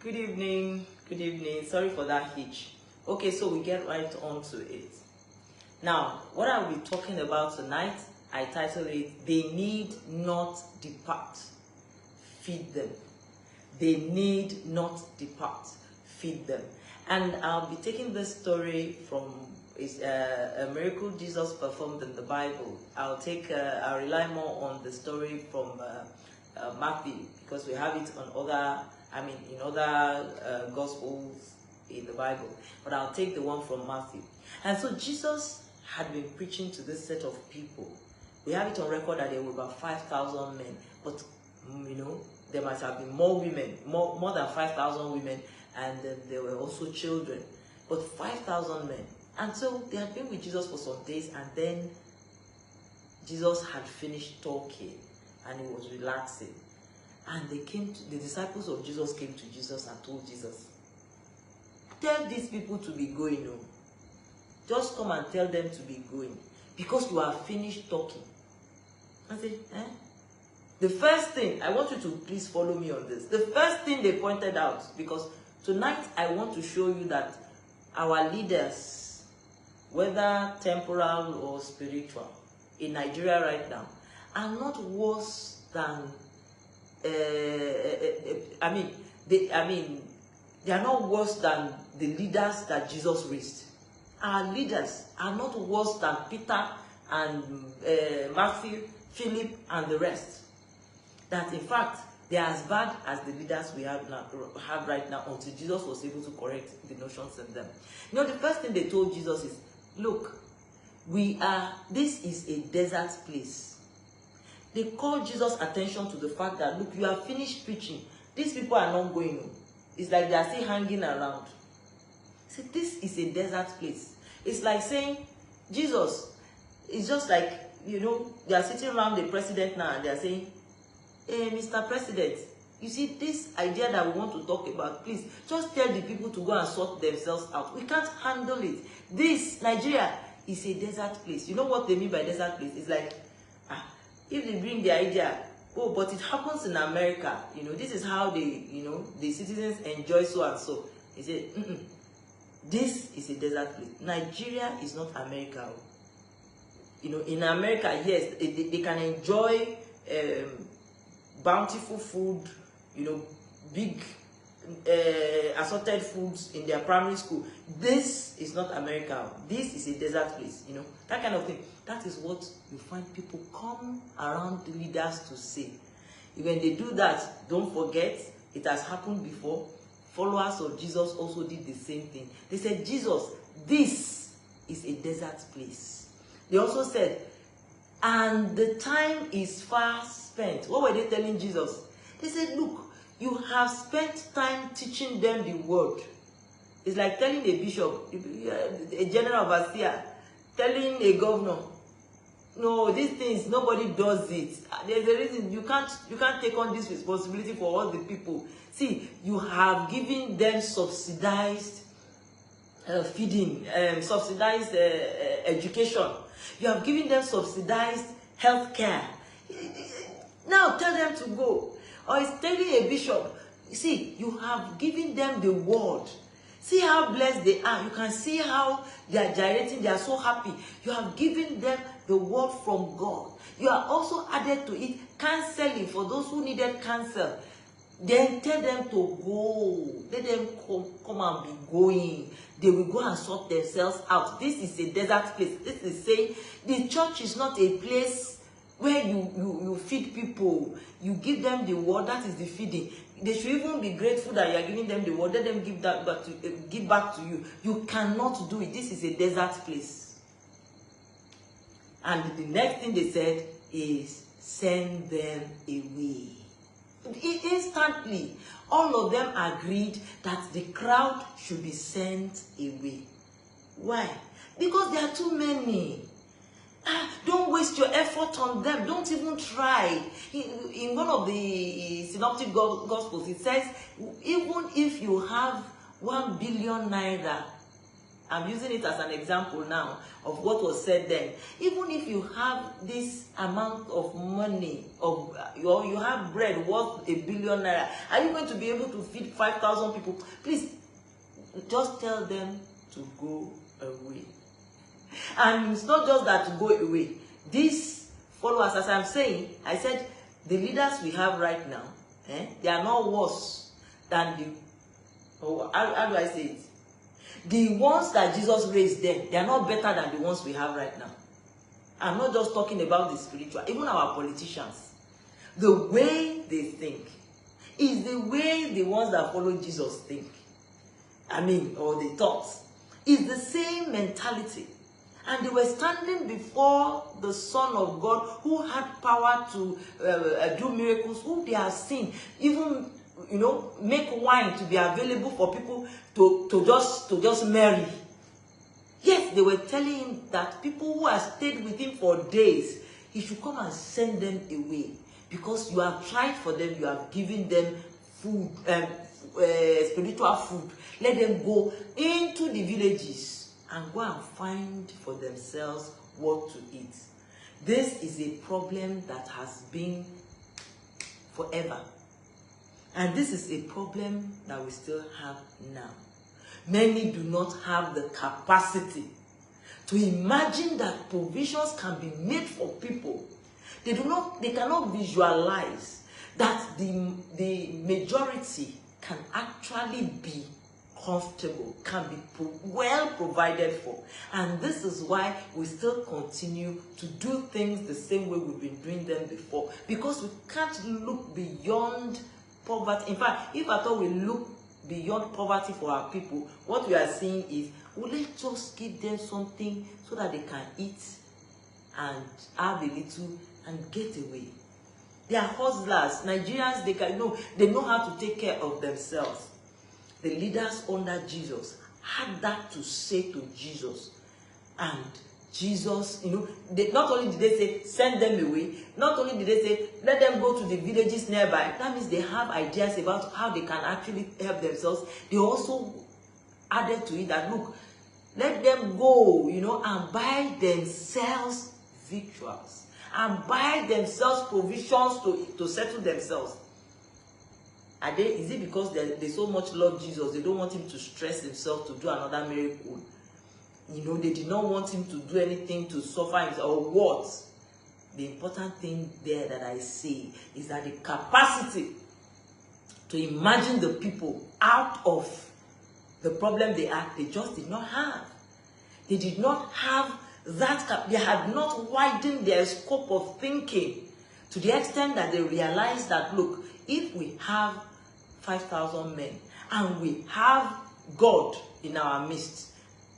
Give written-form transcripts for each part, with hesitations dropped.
Good evening. Good evening. Sorry for that hitch. Okay, so we get right on to it. Now, what I will be talking about tonight, I titled it, They Need Not Depart. Feed them. They need not depart. Feed them. And I'll be taking this story from a miracle Jesus performed in the Bible. I'll rely more on the story from Matthew, because we have it on in other Gospels in the Bible. But I'll take the one from Matthew. And so Jesus had been preaching to this set of people. We have it on record that there were about 5,000 men, but there must have been more women, more than 5,000 women, and then there were also children, but 5,000 men. And so they had been with Jesus for some days, and then Jesus had finished talking, and he was relaxing. And the disciples of Jesus came to Jesus and told Jesus, tell these people to be going home. Just come and tell them to be going, because you have finished talking. I said, The first thing, I want you to please follow me on this. The first thing they pointed out, because tonight I want to show you that our leaders, whether temporal or spiritual, in Nigeria right now, are not worse than, they are not worse than the leaders that Jesus raised. Our leaders are not worse than Peter and Matthew, Philip, and the rest. That in fact, they are as bad as the leaders we have right now, until Jesus was able to correct the notions in them. The first thing they told Jesus is, look, this is a desert place. They called Jesus' attention to the fact that, look, you have finished preaching. These people are not going home. It's like they are still hanging around. See, this is a desert place. It's like saying, Jesus, it's just like, they are sitting around the president now and they are saying, hey, Mr. President, you see this idea that we want to talk about, please, just tell the people to go and sort themselves out. We can't handle it. This, Nigeria, is a desert place. You know what they mean by desert place? It's like, if they bring the idea, oh, but it happens in America, this is how they, the citizens enjoy so and so. They say, this is a desert place. Nigeria is not America. In America, yes, they can enjoy bountiful food, big assorted foods in their primary school. This is not America. This is a desert place, that kind of thing. That is what you find people come around the leaders to say. When they do that, don't forget, it has happened before. Followers of Jesus also did the same thing. They said, Jesus, this is a desert place. They also said, and the time is far spent. What were they telling Jesus? They said, look, you have spent time teaching them the word. It's like telling a bishop, a general overseer, telling a governor, no, these things, nobody does it. There's a reason you can't take on this responsibility for all the people. See, you have given them subsidized feeding, subsidized education. You have given them subsidized health care. Now tell them to go. Or it's telling a bishop, see, you have given them the word. See how blessed they are. You can see how they are gyrating. They are so happy. You have given them the word from God. You are also added to it counseling for those who needed counsel. Then tell them to go. Let them come and be going. They will go and sort themselves out. This is a desert place. This is saying the church is not a place where you feed people. You give them the word. That is the feeding. They should even be grateful that you are giving them the word. Let them give back to you. You cannot do it. This is a desert place. And the next thing they said is, send them away. Instantly, all of them agreed that the crowd should be sent away. Why? Because there are too many. Don't waste your effort on them. Don't even try. In one of the synoptic gospels, it says, even if you have 1 billion naira I'm using it as an example now of what was said then. Even if you have this amount of money, or you have bread worth ₦1 billion, are you going to be able to feed 5,000 people? Please, just tell them to go away. And it's not just that to go away. These followers, as I'm saying, I said, the leaders we have right now, they are not worse than the, how do I say it? The ones that Jesus raised them, they are not better than the ones we have right now. I'm not just talking about the spiritual, even our politicians. The way they think is the way the ones that follow Jesus think. Or the thoughts. It's the same mentality. And they were standing before the Son of God who had power to do miracles, who they have seen, even, make wine to be available for people to just marry. Yes, they were telling him that people who have stayed with him for days, he should come and send them away. Because you have tried for them, you have given them food, spiritual food. Let them go into the villages and go and find for themselves what to eat. This is a problem that has been forever. And this is a problem that we still have now. Many do not have the capacity to imagine that provisions can be made for people. They cannot visualize that the majority can actually be comfortable, can be well provided for. And this is why we still continue to do things the same way we've been doing them before, because we can't look beyond poverty. In fact, if at all we look beyond poverty for our people, what we are seeing is, well, let's just give them something so that they can eat and have a little and get away. They are hustlers. Nigerians, they know how to take care of themselves. The leaders under Jesus had that to say to Jesus. And Jesus, not only did they say, send them away, not only did they say, let them go to the villages nearby. That means they have ideas about how they can actually help themselves. They also added to it that, look, let them go, and buy themselves victuals, and buy themselves provisions to settle themselves. Is it because they so much love Jesus, they don't want him to stress himself to do another miracle? They did not want him to do anything to suffer himself, or what? The important thing there that I see is that the capacity to imagine the people out of the problem they had, they just did not have. They did not have that, they had not widened their scope of thinking to the extent that they realized that, look, if we have 5,000 men and we have God in our midst,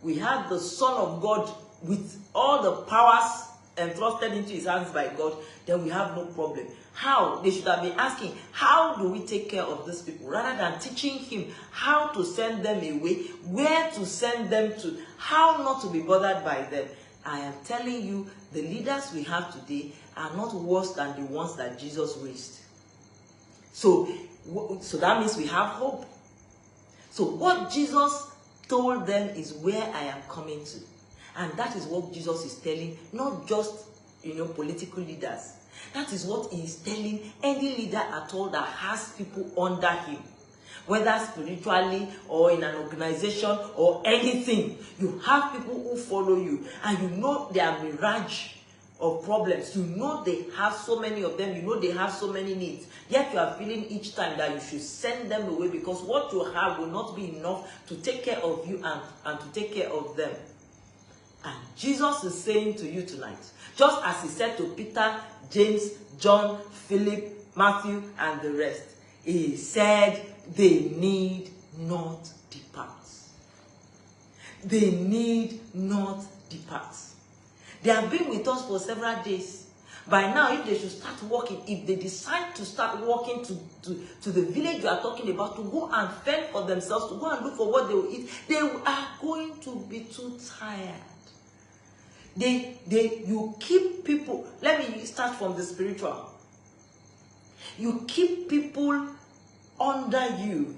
we have the Son of God with all the powers entrusted into his hands by God, then we have no problem. How? They should have been asking, how do we take care of these people? Rather than teaching him how to send them away, where to send them to, how not to be bothered by them. I am telling you, the leaders we have today are not worse than the ones that Jesus raised. So that means we have hope. So what Jesus told them is where I am coming to. And that is what Jesus is telling, not just, political leaders. That is what he is telling any leader at all that has people under him. Whether spiritually or in an organization or anything. You have people who follow you. And there are mirage of problems. They have so many of them. They have so many needs. Yet you are feeling each time that you should send them away, because what you have will not be enough to take care of you and to take care of them. And Jesus is saying to you tonight, just as he said to Peter, James, John, Philip, Matthew, and the rest, he said they need not depart. They need not depart. They have been with us for several days. By now, if they should start walking, if they decide to start walking to the village you are talking about, to go and fend for themselves, to go and look for what they will eat, they are going to be too tired. You keep people, let me start from the spiritual. You keep people under you.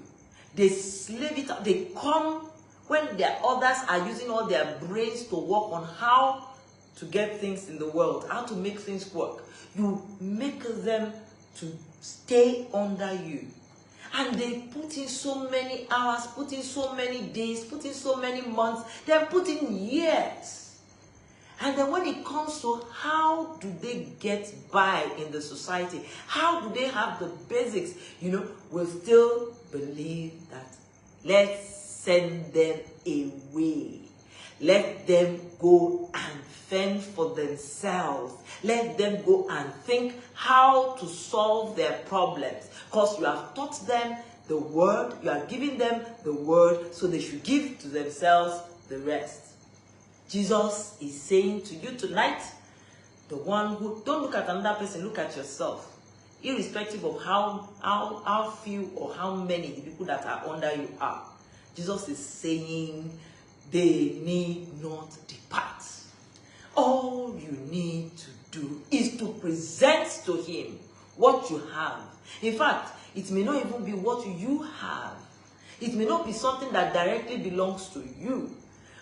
They slave it up. They come when their others are using all their brains to work on how to get things in the world, how to make things work, you make them to stay under you. And they put in so many hours, put in so many days, put in so many months, they put in years. And then when it comes to how do they get by in the society, how do they have the basics, will still believe that let's send them away. Let them go and fend for themselves. Let them go and think how to solve their problems. Because you have taught them the word, you are giving them the word, so they should give to themselves the rest. Jesus is saying to you tonight, the one who, don't look at another person, look at yourself. Irrespective of how few or how many the people that are under you are. Jesus is saying they need not depart. All you need to do is to present to him what you have. In fact, it may not even be what you have. It may not be something that directly belongs to you.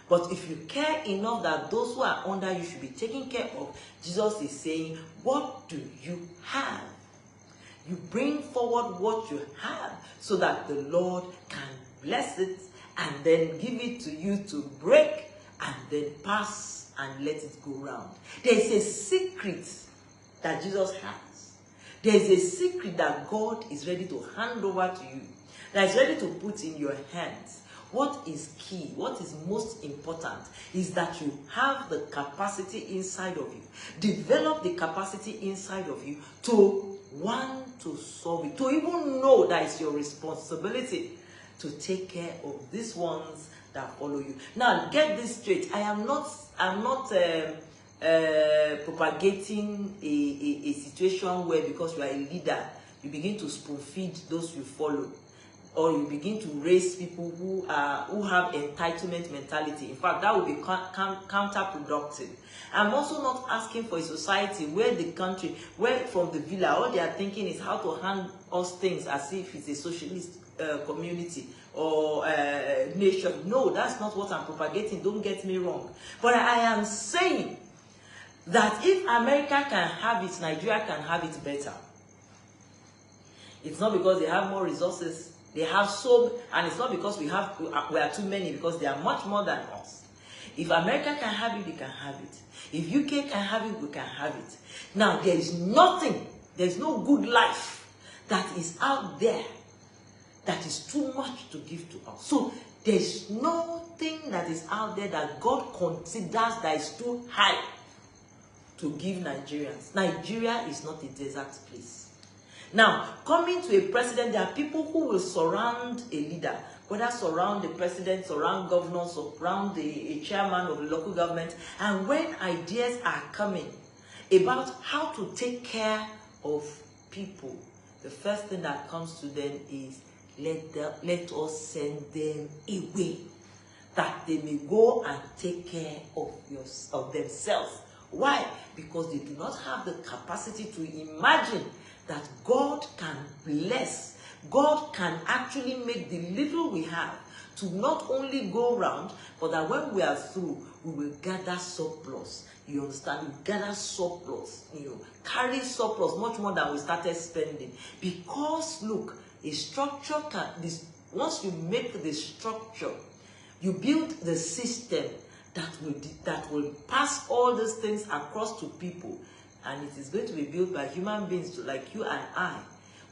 But if you care enough that those who are under you should be taken care of, Jesus is saying, what do you have? You bring forward what you have so that the Lord can bless it and then give it to you to break and then pass and let it go round. There is a secret that Jesus has. There is a secret that God is ready to hand over to you, that is ready to put in your hands. What is key, what is most important is that you have the capacity inside of you. Develop the capacity inside of you to want to solve it, to even know that it's your responsibility to take care of these ones that follow you. Now, get this straight. I'm not propagating a situation where because you are a leader, you begin to spoon feed those you follow, or you begin to raise people who have entitlement mentality. In fact, that will be counterproductive. I'm also not asking for a society where the country, where from the villa, all they are thinking is how to hand us things as if it's a socialist community or nation. No, that's not what I'm propagating. Don't get me wrong. But I am saying that if America can have it, Nigeria can have it better. It's not because they have more resources. They have so, and it's not because we are too many, because they are much more than us. If America can have it, we can have it. If UK can have it, we can have it. Now, there is nothing, there is no good life that is out there that is too much to give to us. So, there is nothing that is out there that God considers that is too high to give Nigerians. Nigeria is not a desert place. Now, coming to a president, there are people who will surround a leader, whether surround the president, surround governors, surround a chairman of the local government, and when ideas are coming about how to take care of people, the first thing that comes to them is, let us send them away, that they may go and take care of themselves. Why? Because they do not have the capacity to imagine that God can bless. God can actually make the little we have to not only go round, but that when we are through, we will gather surplus. You understand? We gather surplus, carry surplus much more than we started spending. Because look, a structure can, once you make the structure, you build the system that will pass all these things across to people. And it is going to be built by human beings like you and I.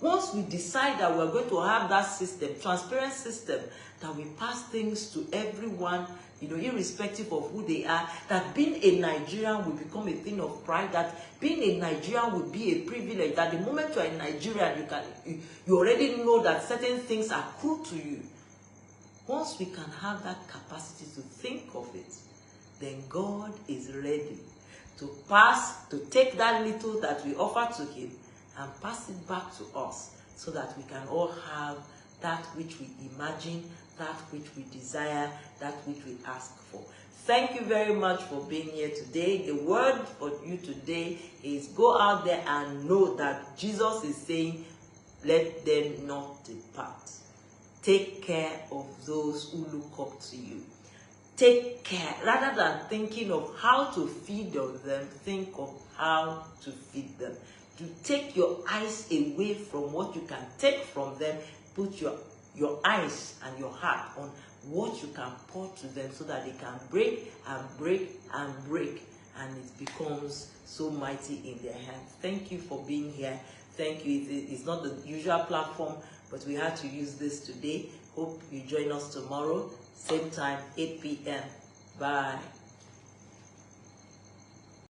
Once we decide that we're going to have that system, transparent system, that we pass things to everyone, irrespective of who they are, that being a Nigerian will become a thing of pride, that being a Nigerian will be a privilege, that the moment you're a Nigerian, you already know that certain things are cool to you. Once we can have that capacity to think of it, then God is ready to take that little that we offer to him and pass it back to us, so that we can all have that which we imagine, that which we desire, that which we ask for. Thank you very much for being here today. The word for you today is go out there and know that Jesus is saying, let them not depart. Take care of those who look up to you. Take care. Rather than thinking of how to feed on them, think of how to feed them. To take your eyes away from what you can take from them, put your eyes and your heart on what you can pour to them, so that they can break and break and break, and it becomes so mighty in their hands. Thank you for being here. Thank you. It's not the usual platform, but we had to use this today. Hope you join us tomorrow, same time, 8 p.m. Bye.